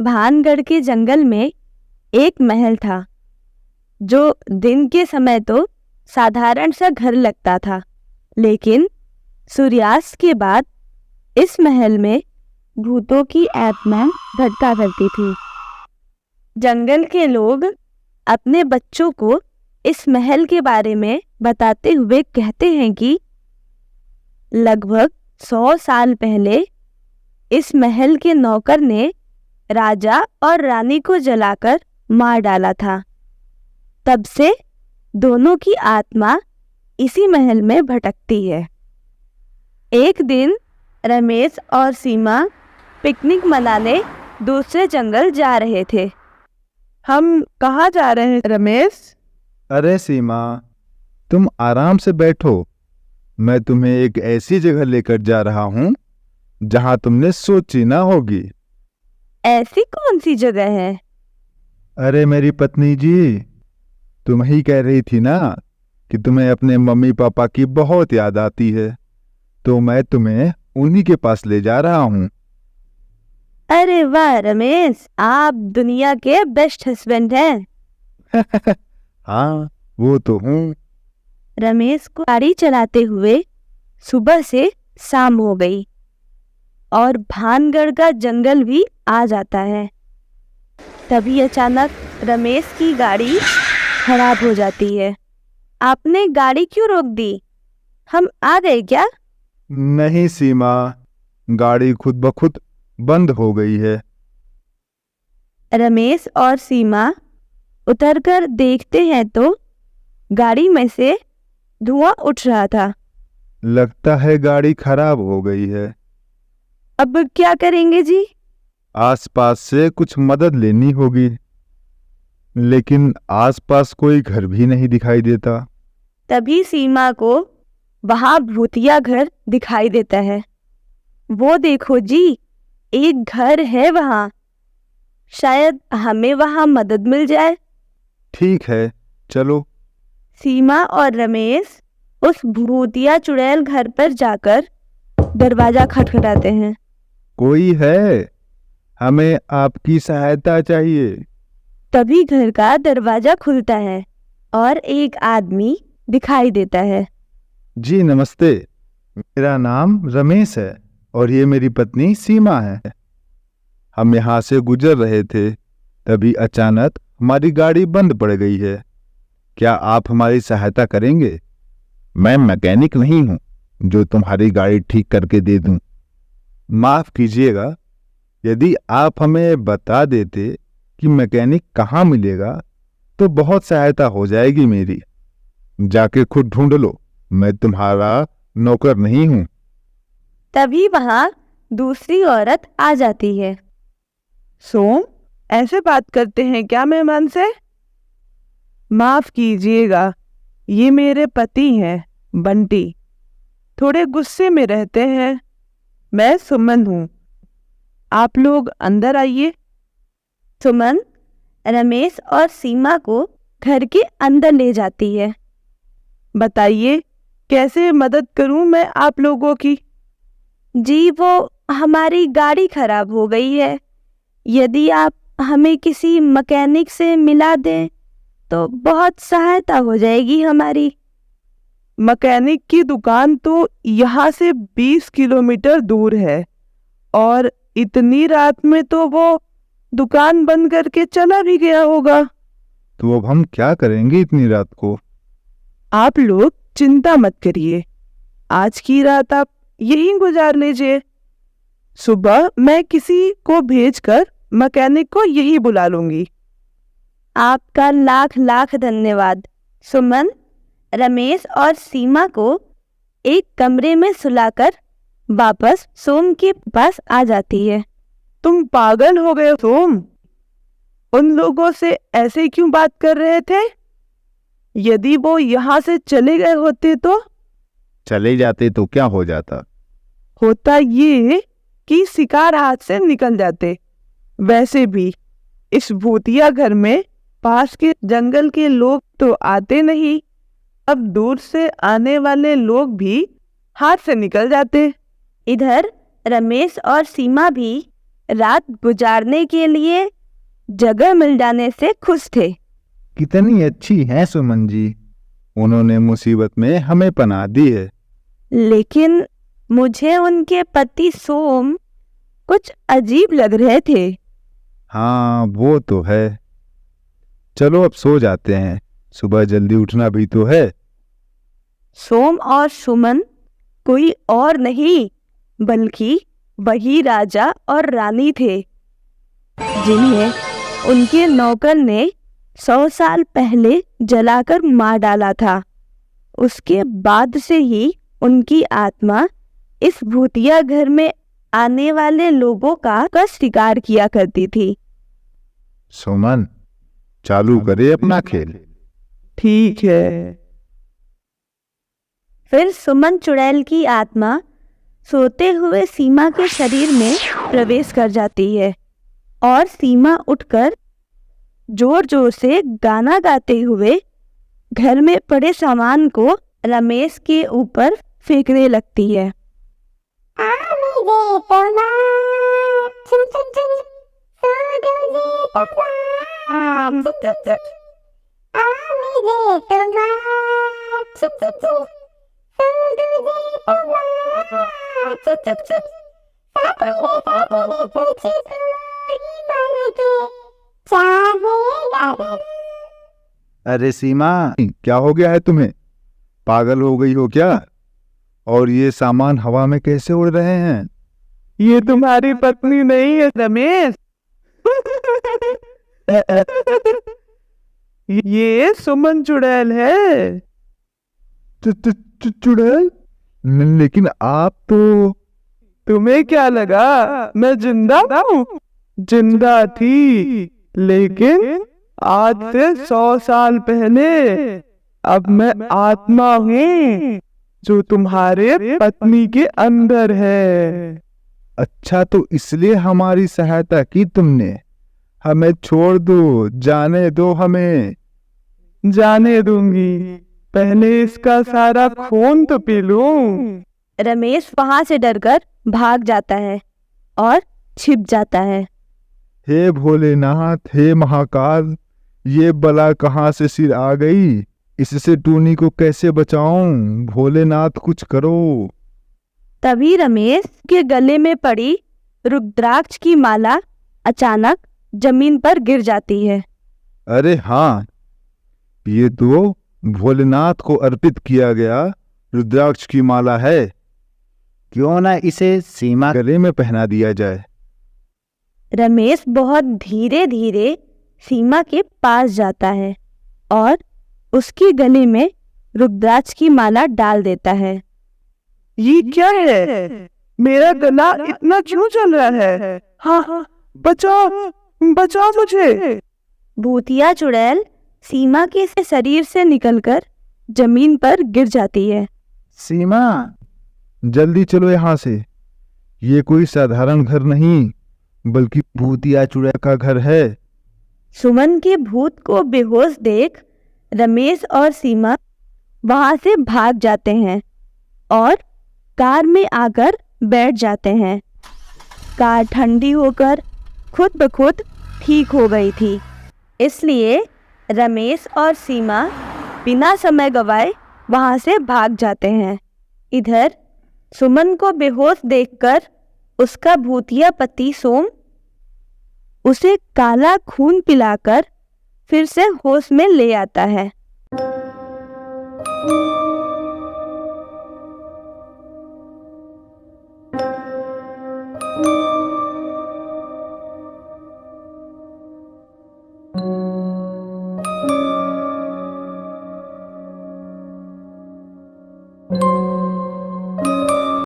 भानगढ़ के जंगल में एक महल था जो दिन के समय तो साधारण सा घर लगता था, लेकिन सूर्यास्त के बाद इस महल में भूतों की आत्मा भटका करती थी। जंगल के लोग अपने बच्चों को इस महल के बारे में बताते हुए कहते हैं कि लगभग 100 साल पहले इस महल के नौकर ने राजा और रानी को जलाकर मार डाला था। तब से दोनों की आत्मा इसी महल में भटकती है। एक दिन रमेश और सीमा पिकनिक मनाने दूसरे जंगल जा रहे थे। हम कहाँ जा रहे हैं रमेश? अरे सीमा, तुम आराम से बैठो। मैं तुम्हें एक ऐसी जगह लेकर जा रहा हूँ जहाँ तुमने सोची ना होगी। ऐसी कौन सी जगह है? अरे मेरी पत्नी जी, तुम ही कह रही थी ना कि तुम्हें अपने मम्मी पापा की बहुत याद आती है, तो मैं तुम्हें उन्हीं के पास ले जा रहा हूँ। अरे वाह रमेश, आप दुनिया के बेस्ट हस्बैंड हैं। हाँ, वो तो हूँ। रमेश को गाड़ी चलाते हुए सुबह से शाम हो गई और भानगढ़ का जंगल भी आ जाता है। तभी अचानक रमेश की गाड़ी खराब हो जाती है। आपने गाड़ी क्यों रोक दी? हम आ गए क्या? नहीं सीमा, गाड़ी खुद ब खुद बंद हो गई है। रमेश और सीमा उतरकर देखते हैं तो गाड़ी में से धुआं उठ रहा था। लगता है गाड़ी खराब हो गई है। अब क्या करेंगे जी? आसपास से कुछ मदद लेनी होगी, लेकिन आसपास कोई घर भी नहीं दिखाई देता। तभी सीमा को वहां भूतिया घर दिखाई देता है। वो देखो जी, एक घर है वहां। शायद हमें वहां मदद मिल जाए। ठीक है, चलो। सीमा और रमेश उस भूतिया चुड़ैल घर पर जाकर दरवाजा खटखटाते हैं। कोई है? हमें आपकी सहायता चाहिए। तभी घर का दरवाजा खुलता है और एक आदमी दिखाई देता है। जी नमस्ते, मेरा नाम रमेश है और ये मेरी पत्नी सीमा है। हम यहाँ से गुजर रहे थे, तभी अचानक हमारी गाड़ी बंद पड़ गई है। क्या आप हमारी सहायता करेंगे? मैं मैकेनिक नहीं हूँ जो तुम्हारी गाड़ी ठीक करके दे दूँ। माफ कीजिएगा, यदि आप हमें बता देते कि मैकेनिक कहाँ मिलेगा तो बहुत सहायता हो जाएगी मेरी। जाके खुद ढूंढ लो, मैं तुम्हारा नौकर नहीं हूँ। तभी वहां दूसरी औरत आ जाती है। सोम, ऐसे बात करते हैं क्या मेहमान से? माफ कीजिएगा, ये मेरे पति हैं बंटी। थोड़े गुस्से में रहते हैं। मैं सुमन हूँ। आप लोग अंदर आइए। सुमन रमेश और सीमा को घर के अंदर ले जाती है। बताइए, कैसे मदद करूं मैं आप लोगों की? जी, वो हमारी गाड़ी खराब हो गई है। यदि आप हमें किसी मैकेनिक से मिला दें तो बहुत सहायता हो जाएगी हमारी। मैकेनिक की दुकान तो यहाँ से 20 किलोमीटर दूर है और इतनी रात में तो वो दुकान बंद करके चला भी गया होगा। तो अब हम क्या करेंगे इतनी रात को? आप लोग चिंता मत करिए, आज की रात आप यहीं गुजार लीजिए। सुबह मैं किसी को भेजकर मैकेनिक को यही बुला लूंगी। आपका लाख लाख धन्यवाद। सुमन रमेश और सीमा को एक कमरे में सुलाकर वापस सोम के पास आ जाती है। तुम पागल हो गए सोम? उन लोगों से ऐसे क्यों बात कर रहे थे? यदि वो यहाँ से चले गए होते तो? चले जाते तो क्या हो जाता? होता ये कि शिकार हाथ से निकल जाते। वैसे भी इस भूतिया घर में पास के जंगल के लोग तो आते नहीं, अब दूर से आने वाले लोग भी हाथ से निकल जाते। इधर रमेश और सीमा भी रात गुजारने के लिए जगह मिल जाने से खुश थे। कितनी अच्छी हैं सुमन जी, उन्होंने मुसीबत में हमें पनाह दी है। लेकिन मुझे उनके पति सोम कुछ अजीब लग रहे थे। हाँ वो तो है। चलो अब सो जाते हैं, सुबह जल्दी उठना भी तो है। सोम और सुमन कोई और नहीं बल्कि वही राजा और रानी थे जिन्हें उनके नौकर ने 100 साल पहले जलाकर मार डाला था। उसके बाद से ही उनकी आत्मा इस भूतिया घर में आने वाले लोगों का शिकार किया करती थी। सुमन चालू करे अपना खेल। ठीक है। फिर सुमन चुड़ैल की आत्मा सोते हुए सीमा के शरीर में प्रवेश कर जाती है और सीमा उठकर जोर जोर से गाना गाते हुए घर में पड़े सामान को रमेश के ऊपर फेंकने लगती है। अरे सीमा, क्या हो गया है तुम्हें? पागल हो गई हो क्या? और ये सामान हवा में कैसे उड़ रहे हैं? ये तुम्हारी पत्नी नहीं है रमेश। ये सुमन चुड़ैल है। चुड़ैल? लेकिन आप तो। तुम्हें क्या लगा मैं जिंदा हूँ? जिंदा थी, लेकिन आज से 100 साल पहले। अब मैं आत्मा हूँ जो तुम्हारे पत्नी के अंदर है। अच्छा, तो इसलिए हमारी सहायता की तुमने? हमें छोड़ दो, जाने दो हमें। जाने दूंगी, पहले इसका सारा खून तो पी लूं। रमेश वहां से डरकर भाग जाता है और छिप जाता है। हे भोलेनाथ, हे महाकाल, ये बला कहाँ से सिर आ गई? इससे टूनी को कैसे बचाऊं? भोलेनाथ कुछ करो। तभी रमेश के गले में पड़ी रुद्राक्ष की माला अचानक जमीन पर गिर जाती है। अरे हाँ, ये तो भोलेनाथ को अर्पित किया गया रुद्राक्ष की माला है। क्यों ना इसे सीमा गले में पहना दिया जाए। रमेश बहुत धीरे धीरे सीमा के पास जाता है और उसके गले में रुद्राक्ष की माला डाल देता है। ये क्या है? मेरा गला इतना क्यों चल रहा है? हाँ, बचाओ, बचाओ मुझे। भूतिया चुड़ैल सीमा के शरीर से निकलकर जमीन पर गिर जाती है। सीमा, जल्दी चलो यहाँ से। ये कोई साधारण घर नहीं, बल्कि भूतिया चुड़ैल का घर है। सुमन के भूत को बेहोश देख रमेश और सीमा वहां से भाग जाते हैं और कार में आकर बैठ जाते हैं। कार ठंडी होकर खुद ब खुद ठीक हो गई थी, इसलिए रमेश और सीमा बिना समय गवाए वहां से भाग जाते हैं। इधर सुमन को बेहोश देखकर उसका भूतिया पति सोम उसे काला खून पिलाकर फिर से होश में ले आता है।